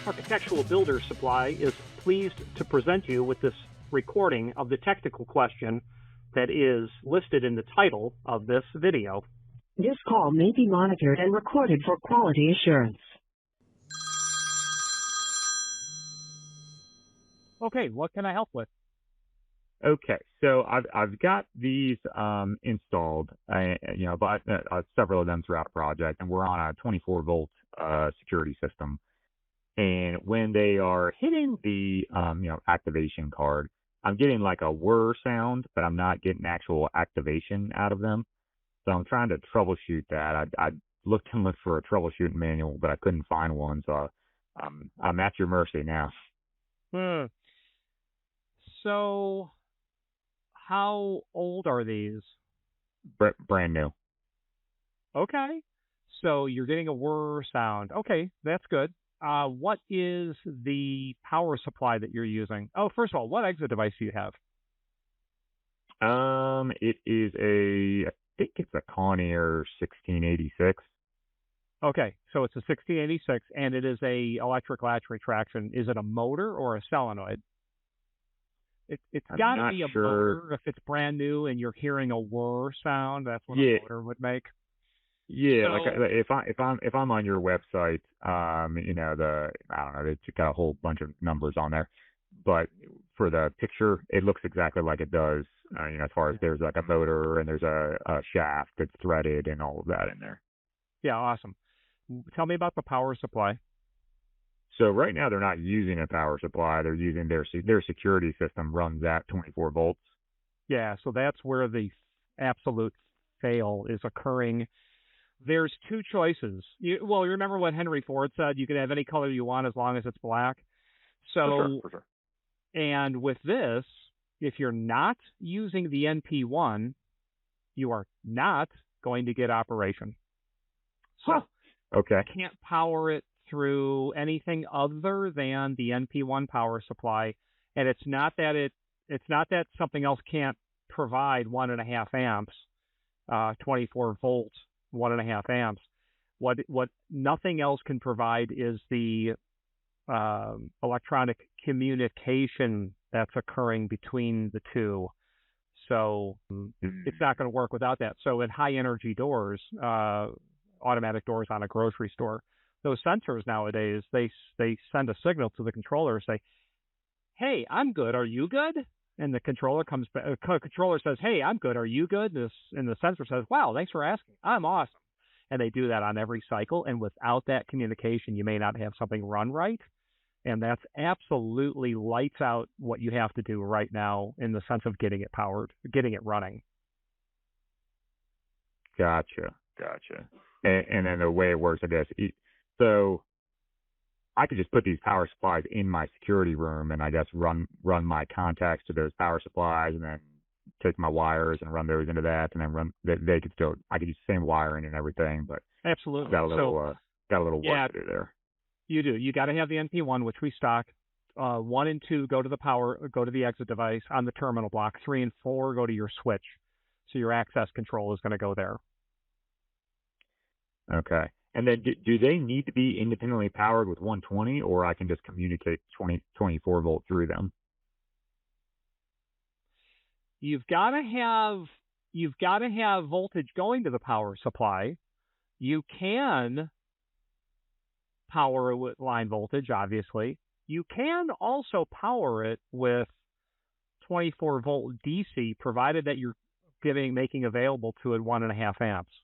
Architectural Builder Supply is pleased to present you with this recording of the technical question that is listed in the title of this video. This call may be monitored and recorded for quality assurance. Okay, what can I help with? Okay, so I've got these installed, but several of them throughout a project, and we're on a 24-volt security system. And when they are hitting the activation card, I'm getting like a whir sound, but I'm not getting actual activation out of them. So I'm trying to troubleshoot that. I looked for a troubleshooting manual, but I couldn't find one. So I'm at your mercy now. So, how old are these? Brand new. Okay. So you're getting a whir sound. Okay, that's good. What is the power supply that you're using? Oh, first of all, what exit device do you have? It is I think it's a Kawneer 1686. Okay, so it's a 1686, and it is a electric latch retraction. Is it a motor or a solenoid? It's got to be a motor if it's brand new and you're hearing a whir sound. That's what a motor would make. Yeah, so, like if I'm on your website, I don't know, it's got a whole bunch of numbers on there, but for the picture, it looks exactly like it does. As far as there's like a motor and there's a shaft that's threaded and all of that in there. Yeah, awesome. Tell me about the power supply. So right now they're not using a power supply. They're using their security system runs at 24 volts. Yeah, so that's where the absolute fail is occurring. There's two choices. You remember what Henry Ford said? You can have any color you want as long as it's black. So, for sure. And with this, if you're not using the NP1, you are not going to get operation. So, okay. You can't power it through anything other than the NP1 power supply, and it's not that something else can't provide 1.5 amps, 24 volts, 1.5 amps. What nothing else can provide is the electronic communication that's occurring between the two. So it's not going to work without that. So in high energy doors, automatic doors on a grocery store, those sensors nowadays, they send a signal to the controller, say, "Hey, I'm good. Are you good?" And the controller comes back. Controller says, "Hey, I'm good. Are you good?" And the sensor says, "Wow, thanks for asking. I'm awesome." And they do that on every cycle. And without that communication, you may not have something run right. And that's absolutely lights out what you have to do right now in the sense of getting it powered, getting it running. Gotcha. And then the way it works, I guess, so I could just put these power supplies in my security room and I guess run my contacts to those power supplies and then take my wires and run those into that and then I could use the same wiring and everything, but absolutely got a little work to do there. You do. You got to have the NP1, which we stock. 1 and 2 go to the exit device on the terminal block. 3 and 4 go to your switch. So your access control is going to go there. Okay. And then do they need to be independently powered with 120, or I can just communicate 24 volt through them? You've got to have voltage going to the power supply. You can power it with line voltage, obviously. You can also power it with 24 volt DC, provided that you're making available to it 1.5 amps.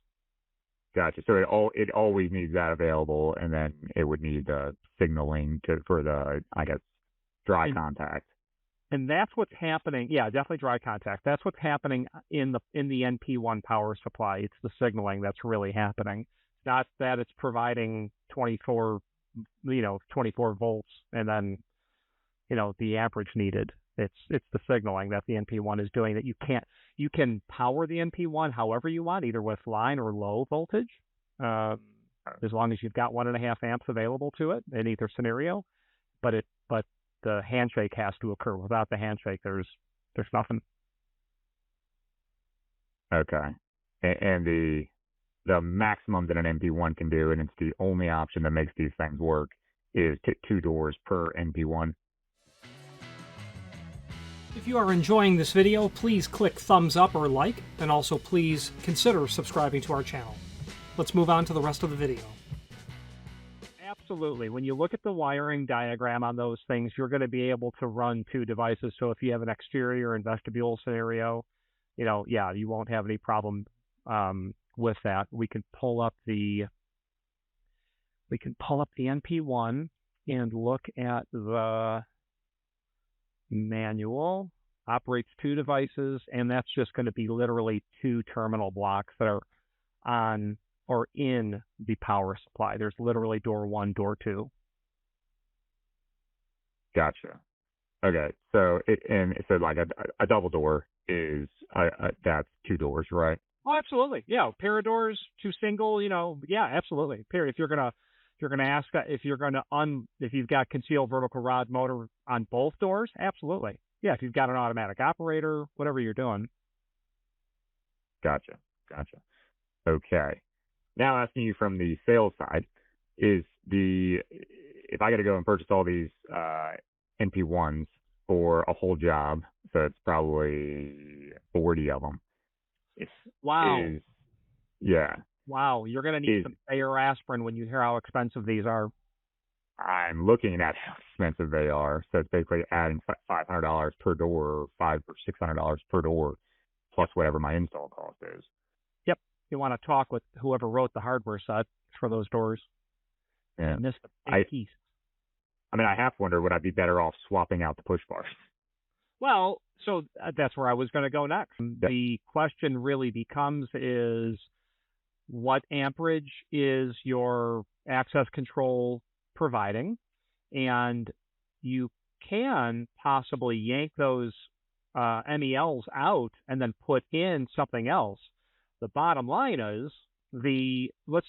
Gotcha. So it always needs that available, and then it would need signaling for the, I guess, dry contact. And that's what's happening. Yeah, definitely dry contact. That's what's happening in the NP1 power supply. It's the signaling that's really happening. Not that it's providing 24 volts and then, the amperage needed. It's the signaling that the NP1 is doing that you can power the NP1 however you want, either with line or low voltage, as long as you've got 1.5 amps available to it in either scenario. But the handshake has to occur. Without the handshake, there's nothing. Okay. And the maximum that an MP1 can do, and it's the only option that makes these things work, is 2 doors per NP1. If you are enjoying this video, please click thumbs up or like, and also please consider subscribing to our channel. Let's move on to the rest of the video. Absolutely. When you look at the wiring diagram on those things, you're going to be able to run 2 devices. So if you have an exterior and vestibule scenario, yeah, you won't have any problem with that. We can pull up the NP1 and look at the manual. Operates 2 devices, and that's just going to be literally 2 terminal blocks that are on or in the power supply. There's literally door 1, door 2. Gotcha. Okay, so it said like a double door is that's 2 doors, right? Oh, absolutely. Yeah, pair of doors, 2 single. Yeah, absolutely. Period. If you're gonna ask if you've got concealed vertical rod motor on both doors, absolutely. Yeah, if you've got an automatic operator, whatever you're doing. Gotcha. Okay. Now asking you from the sales side, if I got to go and purchase all these NP1s for a whole job, so it's probably 40 of them. Wow. Yeah. Wow, you're going to need some Bayer aspirin when you hear how expensive these are. I'm looking at how expensive they are. So it's basically adding $500 per door, $500 or $600 per door, plus whatever my install cost is. Yep. You want to talk with whoever wrote the hardware set for those doors. Yeah. I missed a big piece. I mean, I half wonder, would I be better off swapping out the push bars? Well, so that's where I was going to go next. Yep. The question really becomes is, what amperage is your access control providing? And you can possibly yank those MELs out and then put in something else. The bottom line is let's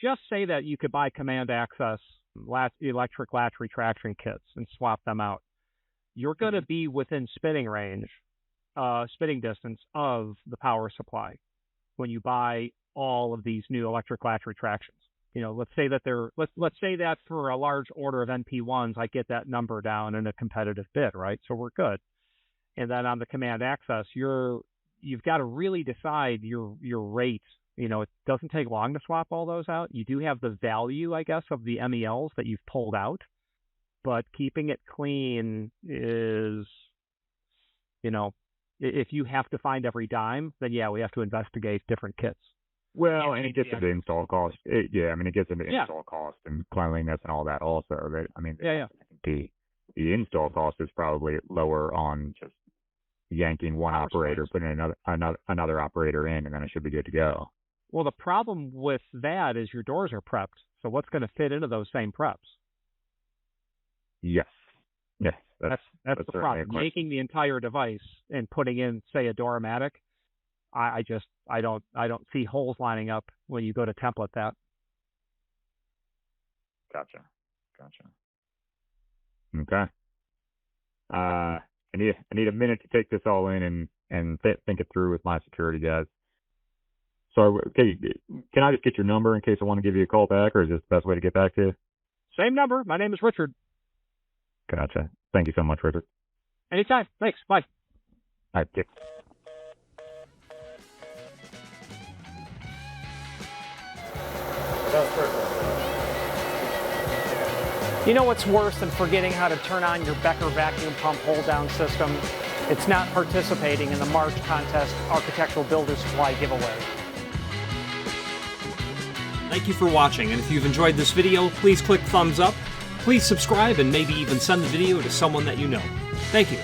just say that you could buy command access electric latch retraction kits and swap them out. You're going to be within spitting distance of the power supply when you buy all of these new electric latch retractions. Let's say that for a large order of NP1s, I get that number down in a competitive bid, right? So we're good. And then on the command access, you've got to really decide your rate. It doesn't take long to swap all those out. You do have the value, I guess, of the MELs that you've pulled out, but keeping it clean is, if you have to find every dime, then yeah, we have to investigate different kits. Well, and it gets into install cost. It gets into install cost and cleanliness and all that also. The install cost is probably lower on just yanking one operator, putting another operator in, and then it should be good to go. Well, the problem with that is your doors are prepped. So what's going to fit into those same preps? Yes. That's the problem. Making the entire device and putting in, say, a Doormatic, I don't see holes lining up when you go to template that. Gotcha. Okay. I need a minute to take this all in and think it through with my security guys. So, okay, can I just get your number in case I want to give you a call back, or is this the best way to get back to you? Same number. My name is Richard. Gotcha. Thank you so much, Richard. Anytime. Thanks. Bye. All right. Yep. You know what's worse than forgetting how to turn on your Becker vacuum pump hold-down system? It's not participating in the March Contest Architectural Builder Supply giveaway. Thank you for watching, and if you've enjoyed this video, please click thumbs up, please subscribe, and maybe even send the video to someone that you know. Thank you.